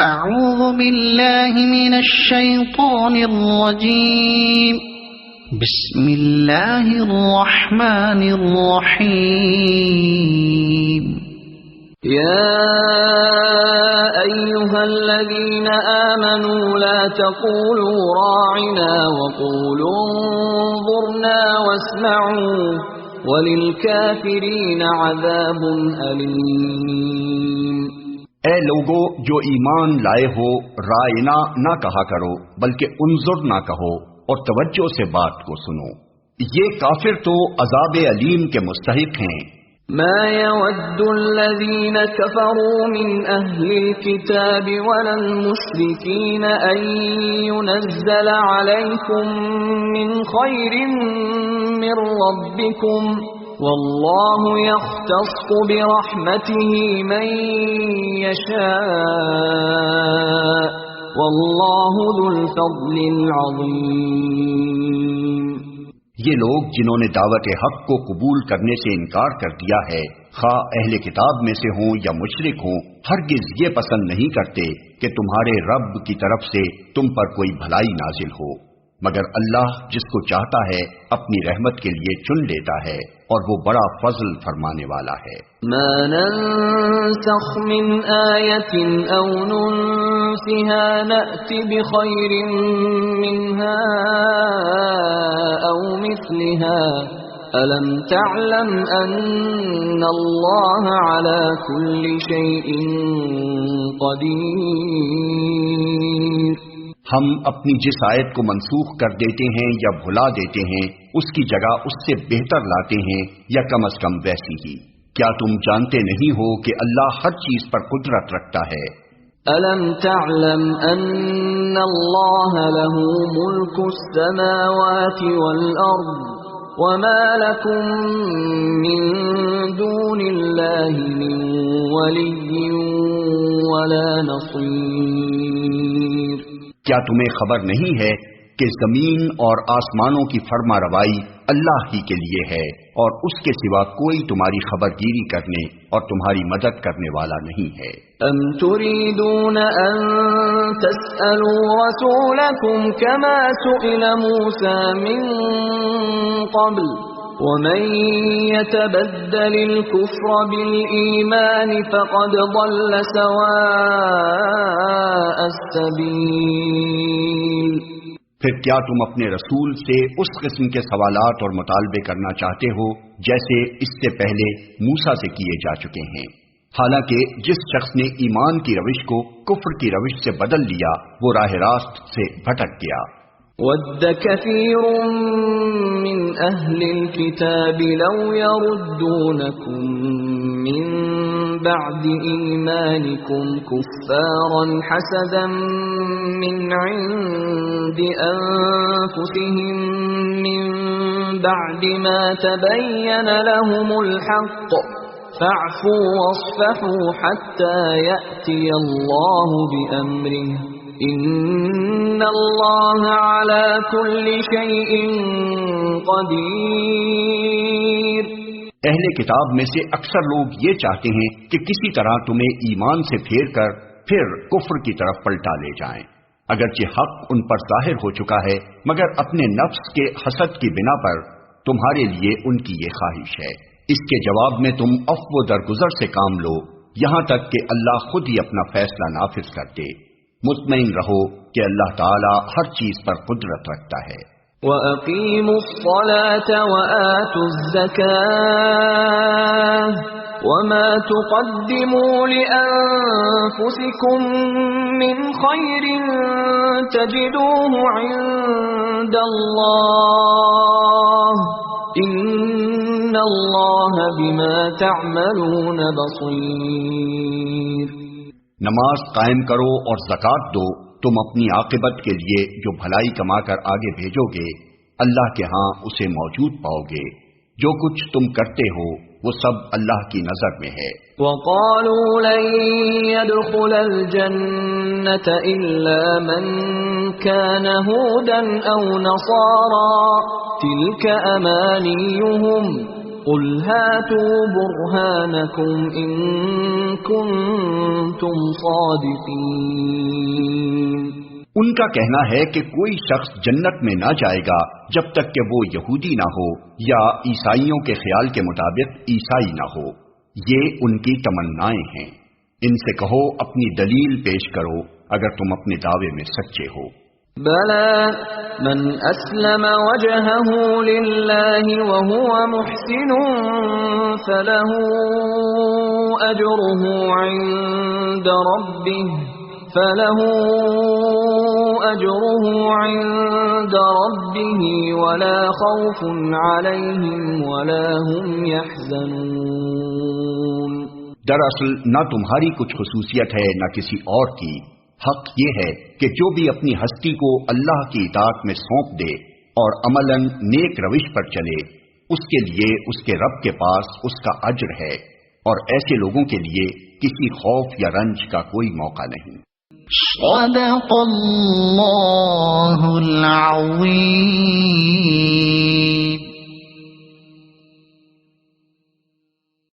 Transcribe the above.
اعوذ باللہ من الشیطان الرجیم بسم اللہ الرحمن الرحیم يا أيها الذين آمنوا لا تقولوا راعنا وقولوا انظرنا واسمعوا وللكافرين عذاب أليم۔ اے لوگو جو ایمان لائے ہو رائنا نہ کہا کرو بلکہ انظر نہ کہو اور توجہ سے بات کو سنو، یہ کافر تو عذاب علیم کے مستحق ہیں۔ ما يود الذين كفروا من أهل الكتاب ولا المشركين أن ينزل عليكم من خير من ربكم والله يختص برحمته من يشاء والله ذو الفضل العظيم۔ یہ لوگ جنہوں نے دعوت حق کو قبول کرنے سے انکار کر دیا ہے، خواہ اہل کتاب میں سے ہوں یا مشرک ہوں، ہرگز یہ پسند نہیں کرتے کہ تمہارے رب کی طرف سے تم پر کوئی بھلائی نازل ہو، مگر اللہ جس کو چاہتا ہے اپنی رحمت کے لیے چن لیتا ہے اور وہ بڑا فضل فرمانے والا ہے۔ ما ننسخ من آیت او ننسها نأت بخیر منها او مثلها ألم تعلم أن الله على كل شيء قدير۔ ہم اپنی جس آیت کو منسوخ کر دیتے ہیں یا بھلا دیتے ہیں اس کی جگہ اس سے بہتر لاتے ہیں یا کم از کم ویسی ہی۔ کیا تم جانتے نہیں ہو کہ اللہ ہر چیز پر قدرت رکھتا ہے؟ أَلَمْ تَعْلَمْ أَنَّ اللَّهَ لَهُ مُلْكُ السَّمَاوَاتِ وَالْأَرْضِ وَمَا لَكُم مِّن دُونِ اللَّهِ مِن وَلِيٍّ وَلَا نَصِيرٍ۔ کیا تمہیں خبر نہیں ہے کہ زمین اور آسمانوں کی فرما روائی اللہ ہی کے لیے ہے اور اس کے سوا کوئی تمہاری خبرگیری کرنے اور تمہاری مدد کرنے والا نہیں ہے۔ ام تريدون ان تسألوا رسولكم كما سئل موسى من قبل ومن يتبدل الكفر بالإيمان فقد ضل سواء السبيل۔ پھر کیا تم اپنے رسول سے اس قسم کے سوالات اور مطالبے کرنا چاہتے ہو جیسے اس سے پہلے موسیٰ سے کیے جا چکے ہیں؟ حالانکہ جس شخص نے ایمان کی روش کو کفر کی روش سے بدل لیا وہ راہ راست سے بھٹک گیا۔ وَدَّ كَثِيرٌ مِّنْ أَهْلِ الْكِتَابِ لَوْ يَرُدُّونَكُمْ مِّن بَعْدِ إِيمَانِكُمْ كُفَّارًا حَسَدًا مِّنْ عِندِ أَنفُسِهِم مِّن بَعْدِ مَا تَبَيَّنَ لَهُمُ الْحَقُّ فَاعْفُوا وَاصْفَحُوا حَتَّى يَأْتِيَ اللَّهُ بِأَمْرِهِ ان اللہ علی کل شیء قدیر۔ اہل کتاب میں سے اکثر لوگ یہ چاہتے ہیں کہ کسی طرح تمہیں ایمان سے پھیر کر پھر کفر کی طرف پلٹا لے جائیں، اگرچہ حق ان پر ظاہر ہو چکا ہے، مگر اپنے نفس کے حسد کی بنا پر تمہارے لیے ان کی یہ خواہش ہے۔ اس کے جواب میں تم عفو و درگزر سے کام لو یہاں تک کہ اللہ خود ہی اپنا فیصلہ نافذ کر دے۔ مطمئن رہو کہ اللہ تعالی ہر چیز پر قدرت رکھتا ہے۔ وَأَقِيمُوا الصَّلَاةَ وَآتُوا الزَّكَاةَ وَمَا تُقَدِّمُوا لِأَنفُسِكُم مِّنْ خَيْرٍ تَجِدُوهُ عِندَ اللَّهِ إِنَّ اللَّهَ بِمَا تَعْمَلُونَ بَصِيرٌ۔ نماز قائم کرو اور زکوٰۃ دو، تم اپنی عاقبت کے لیے جو بھلائی کما کر آگے بھیجو گے اللہ کے ہاں اسے موجود پاؤ گے۔ جو کچھ تم کرتے ہو وہ سب اللہ کی نظر میں ہے۔ وَقَالُوا لَن يَدْخُلَ الْجَنَّةَ إِلَّا مَن كَانَ هُودًا أَوْ نَصَارَىٰ تِلْكَ أَمَانِيُّهُمْ قل هاتوا برهانكم إن كنتم صادقين۔ ان کا کہنا ہے کہ کوئی شخص جنت میں نہ جائے گا جب تک کہ وہ یہودی نہ ہو یا عیسائیوں کے خیال کے مطابق عیسائی نہ ہو۔ یہ ان کی تمنائیں ہیں۔ ان سے کہو اپنی دلیل پیش کرو اگر تم اپنے دعوے میں سچے ہو۔ بلى من أسلم وجهه لله وهو محسن فله أجره عند ربه ولا خوف عليهم ولا هم يحزنون۔ دراصل نہ تمہاری کچھ خصوصیت ہے نہ کسی اور کی۔ حق یہ ہے کہ جو بھی اپنی ہستی کو اللہ کی اطاعت میں سونپ دے اور عملاً نیک روش پر چلے، اس کے لیے اس کے رب کے پاس اس کا اجر ہے، اور ایسے لوگوں کے لیے کسی خوف یا رنج کا کوئی موقع نہیں۔ صدق اللہ العظیم۔